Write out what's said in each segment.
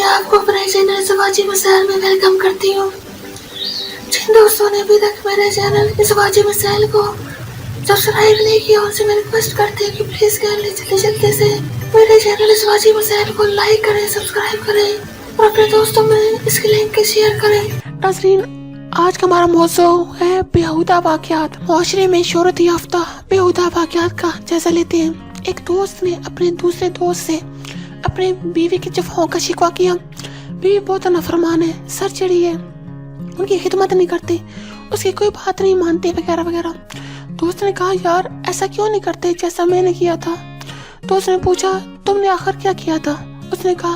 آپ کو اپنے چینل زواجی مسائل میں ویلکم کرتی ہوں۔ جن دوستوں نے ابھی تک میرے چینل زواجی مسائل کو سبسکرائب نہیں کیا ان سے میں ریکویسٹ کرتی ہوں کہ پلیز جلدی سے میرے چینل زواجی مسائل کو لائک کریں، سبسکرائب کریں اور اپنے دوستوں میں اس کی لنک شیئر کریں۔ ناظرین، آج کا ہمارا موضوع ہے بیہودہ واقعات۔ معاشرے میں شہرت یافتہ بیہودہ واقعات کا جائزہ لیتے ہیں۔ ایک دوست نے اپنے دوسرے دوست سے اپنے بیوی کی جفاؤں کا شکوہ کیا۔ بیوی بہت نافرمان ہے، سر چڑھی ہے، ان کی خدمت نہیں کرتی، اس کی کوئی بات نہیں مانتی وغیرہ وغیرہ۔ دوست نے کہا یار ایسا کیوں نہیں کرتے جیسا میں نے کیا تھا؟ دوست نے پوچھا تم نے آخر کیا کیا تھا؟ اس نے کہا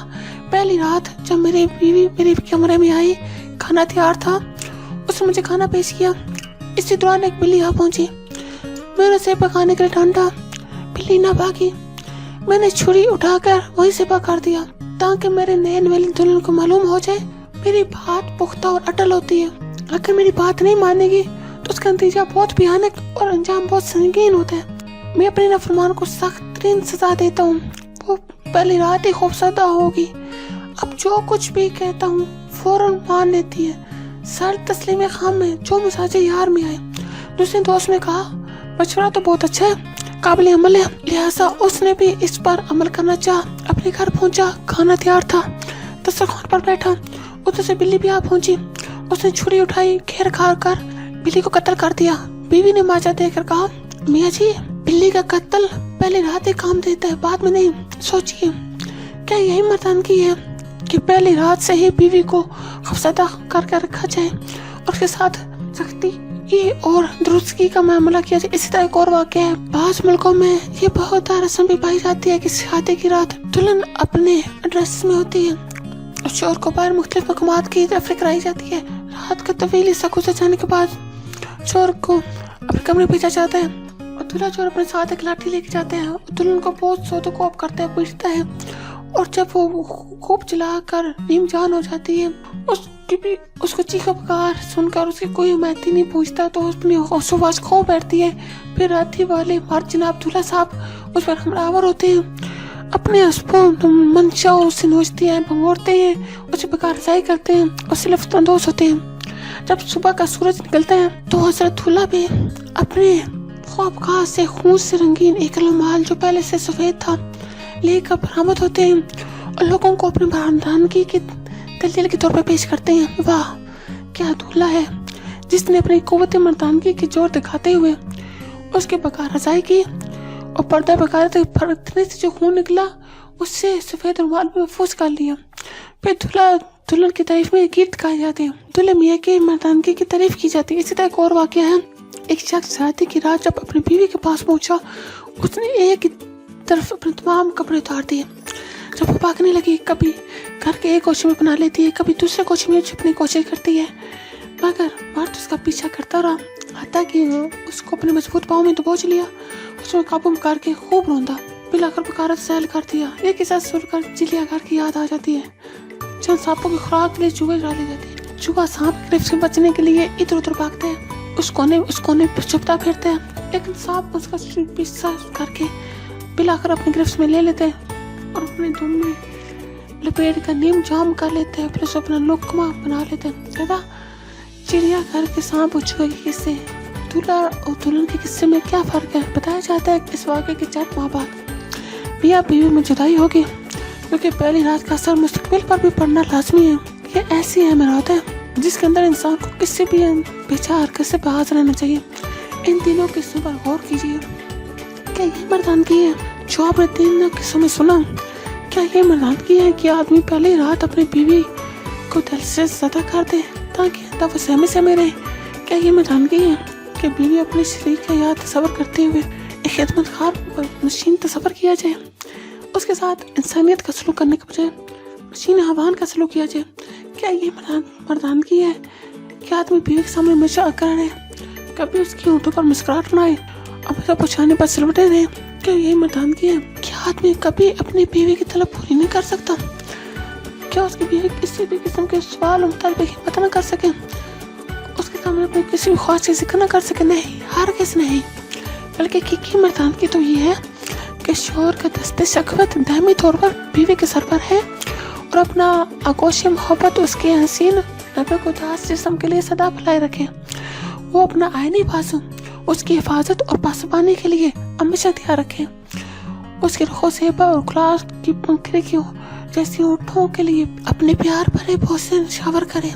پہلی رات جب میری بیوی میرے کمرے میں آئی، کھانا تیار تھا، اس نے مجھے کھانا پیش کیا، اسی دوران ایک بلی آ پہنچی، میں نے اسے پکانے کے لیے ڈھونڈا، بلی نہ بھاگی، میں نے چھری اٹھا کر وہیں سے کر دیا تاکہ میرے نئے والی دلہن کو معلوم ہو جائے میری بات پختہ اور اٹل ہوتی ہے، اگر میری بات نہیں مانے گی تو اس کا نتیجہ بہت بھیانک اور انجام بہت سنگین ہوتا ہے۔ میں اپنے نافرمان کو سخت ترین سزا دیتا ہوں، وہ پہلی رات ہی خوفزدہ ہوگی، اب جو کچھ بھی کہتا ہوں فوراً مان لیتی ہے، سر تسلیم خام میں جو مزاج یار میں آئے۔ دوسرے دوست نے کہا مشورہ تو بہت اچھا ہے، قابل عمل ہے، لہٰذا اس نے بھی اس پر عمل کرنا چاہا۔ اپنے گھر پہنچا، کھانا تیار تھا، دسترخوان پر بیٹھا، ادھر سے بلی بھی آ پہنچی، اس نے چھری اٹھائی، گھیر کھا کر بلی کو قتل کر دیا۔ بیوی نے ماجہ دے کر کہا میاں جی بلی کا قتل پہلے رات ہی کام دیتا ہے، بعد میں نہیں، سوچئے کیا یہی مردانگی ہے کہ پہلی رات سے ہی بیوی کو خوفزدہ کر کے رکھا جائے اور اس کے ساتھ سختی اور درستگی کا معاملہ کیا جائے؟ اسی طرح ایک اور واقعہ ہے، بعض ملکوں میں یہ بہت رسم بھی پائی جاتی ہے کہ شادی کی رات دلہن اپنے ایڈریس میں ہوتی ہے اور شوہر کو باہر مختلف مقامات کی طرف کرائی جاتی ہے۔ رات کا طویل سا گزر جانے کے بعد شوہر کو اپنے کمرے بھیجا جاتا ہے اور دلہا شوہر اپنے ساتھ ایک لاٹھی لے کے جاتے ہیں اور دلہن کو بہت سود و کوب کرتا ہے، پیٹتا ہے، اور جب وہ خوب چلا کر نیم جان ہو جاتی ہے، اس کو چیخ پکار سن کر اس کی کوئی حمایتی نہیں پوچھتا تو اس اپنی ہوش کھو بیٹھتی ہے۔ پھر راتھی والے مرد جناب دولہا صاحب اس پر حملہ ہوتے ہیں، اپنے اسپو منشا سے نوچتے ہیں، بھگوڑتے ہیں، اسے بکار رسائی کرتے ہیں اور سے لطف اندوز ہوتے ہیں۔ جب صبح کا سورج نکلتا ہے تو حضرت دولہا بھی اپنے خوابگاہ سے خون سے رنگین ایک رومال جو پہلے سے سفید تھا لے کر برآمد ہوتے ہیں اور لوگوں کو اپنے مردانگی کی دلیل کے طور پر پیش کرتے ہیں۔ واہ کیا دولہا ہے جس نے اپنی قوت مردانگی کی زور دکھاتے ہوئے اس کے بکار رضائی کی اور پردہ بغیر پھڑکنے سے جو خون نکلا اس سے سفید رومال میں محفوظ کر لیا۔ پھر دلہن کی تعریف میں گیت گائے جاتے ہیں، دلہے میاں کی مردانگی کی تعریف کی جاتی ہے۔ اسی طرح ایک اور واقعہ ہے، ایک شخص شادی کی رات جب اپنی بیوی کے پاس پہنچا اس نے ایک طرف اپنے تمام کپڑے اتار دیے، جب وہ بھاگنے لگی کبھی گھر کے ایک کوچے میں بنا لیتی ہے، کبھی دوسرے کوچے میں چھپنے کی کوشش کرتی ہے، مگر مرد اس کا پیچھا کرتا رہا حتیٰ کہ اس کو اپنے مضبوط پاؤں میں دبوچ لیا، اس میں قابو کر کے خوب روندا، بلا کر بکارت سیل کر دیا۔ یہ قصہ سن کر چلیا گھر کی یاد آ جاتی ہے۔ چند سانپوں کی خوراک کے لیے چوہے ڈالے جاتے ہیں، چوہا سانپ کی گرفت سے بچنے کے لیے ادھر ادھر بھاگتا ہے، اس کونے پر چھپتا پھرتا ہے، لیکن سانپ اس کا پیچھا کر کے بلا کر اپنی گرفت میں لے لیتے ہیں اور اپنے دم میں لپیٹ کا نیم جام کر لیتے ہیں، پھر اسے اپنا لقمہ بنا لیتے ہیں۔ زیادہ چڑیا گھر کے سانپ اور چوہے کے قصے، دولہا اور دلہن کے قصے میں کیا فرق ہے؟ بتایا جاتا ہے کہ اس واقعے کے 4 ماہ بعد میاں بیوی میں جدائی ہوگی کیونکہ پہلی رات کا اثر مستقبل پر بھی پڑنا لازمی ہے۔ یہ ایسی اہمیت ہے جس کے اندر انسان کو کسی بھی بیچا حرکت سے باز رہنا چاہیے۔ ان تینوں قصوں پر غور کیجیے، کیا یہ مردانگی ہے جو آپ نے 3 قصوں میں سنا؟ کیا یہ مردانگی ہے کہ آدمی پہلی رات اپنی بیوی کو دل سے زدہ کر دے تاکہ وہ سہمے رہے؟ کیا یہ مردانگی ہے کہ بیوی اپنے شریک کا یاد تصور کرتے ہوئے ایک خدمت گار مشین تصور کیا جائے، اس کے ساتھ انسانیت کا سلوک کرنے کے بجائے مشین حیوان کا سلوک کیا جائے؟ کیا یہ مردانگی ہے کہ آدمی بیوی کے سامنے ہمیشہ اکڑ رہے، کبھی اس کی ہونٹوں پر مسکراہٹ نہ آئے، اب اسے پہنچانے پر سلوٹے رہے؟ کیا یہ مردانگی ہے کہ آدمی کبھی اپنی بیوی کی طلب پوری نہیں کر سکتا؟ کیا اس کی بیوی کسی بھی قسم کے سوال و مطالبے کی ہمت نہ کر سکے، اس کے سامنے اپنی کسی بھی خواہش کا ذکر نہ کر سکے؟ نہیں، ہرگز نہیں، بلکہ حقیقی مردانگی تو یہ ہے کہ شوہر کا دست شقوت دائمی طور پر بیوی کے سر پر ہے اور اپنا آغوش محبت اس کے حسین نفق اداس جسم کے لیے سدا پھیلائے رکھیں۔ وہ اپنا آئینی بازو اس کی حفاظت اور پاسبانی کے لیے ہمیشہ تیار رکھیں۔ اس کے رخ و زیبا اور گلاس کی پنکھڑیوں جیسی اونٹوں کے لیے اپنے پیار بھرے بوسے نشاور کریں۔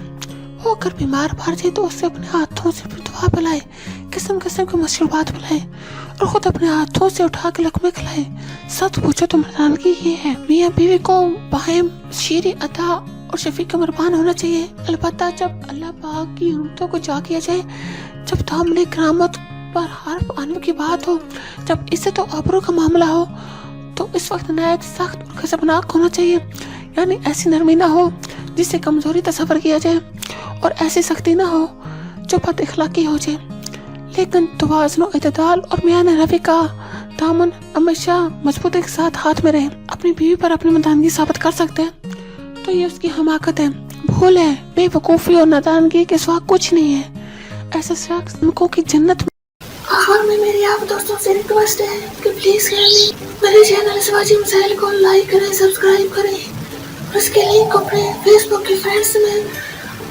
وہ اگر بیمار پڑ جائے تو اسے اپنے ہاتھوں سے دعا پلائے، قسم قسم کی مشروبات پلائے اور خود اپنے ہاتھوں سے اٹھا کے لقمے کھلائے۔ سچ پوچھو تو مردانگی یہ ہے، میاں بیوی کو باہم شیریں ادا اور شفیق مہربان ہونا چاہیے، البتہ جب اللہ پاک کی حرمتوں کو جا کیا جائے، جب تعامل کرامت پر حرف آنے کی بات ہو، جب عزت و آبرو کا معاملہ ہو، تو اس وقت نہایت سخت اور غضبناک ہونا چاہیے، یعنی ایسی نرمی نہ ہو جس سے کمزوری تصور کیا جائے اور ایسی سختی نہ ہو جو بد اخلاقی ہو جائے، لیکن توازن و اعتدال اور میانہ روی کا دامن ہمیشہ مضبوطی کے ساتھ ہاتھ میں رہے۔ اپنی بیوی پر اپنی مردانگی ثابت کر سکتے ہیں تو یہ اس کی حماقت ہے، بھول ہے، بے وقوفی اور نادانگی کے سوا کچھ نہیں ہے۔ ایسا شخص ان کی جنت میں۔ آخر میں میری آپ دوستوں سے ریکویسٹ ہے کہ پلیز میرے چینل ازواجی مسائل کو لائک کریں، سبسکرائب کریں اور اس کے لنک کو اپنے فیس بک کے فرینڈس میں،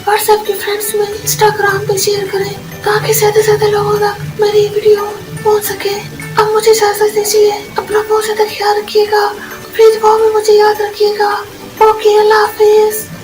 واٹس ایپ کے فرینڈس میں، انسٹاگرام پہ شیئر کریں تاکہ زیادہ سے زیادہ لوگوں تک میری ویڈیو پہنچ سکے۔ اب مجھے اجازت دیجیے، اپنا بہت زیادہ خیال رکھیے گا، پلیز وہ بھی مجھے یاد رکھیے گا۔ اوکے، اللہ حافظ۔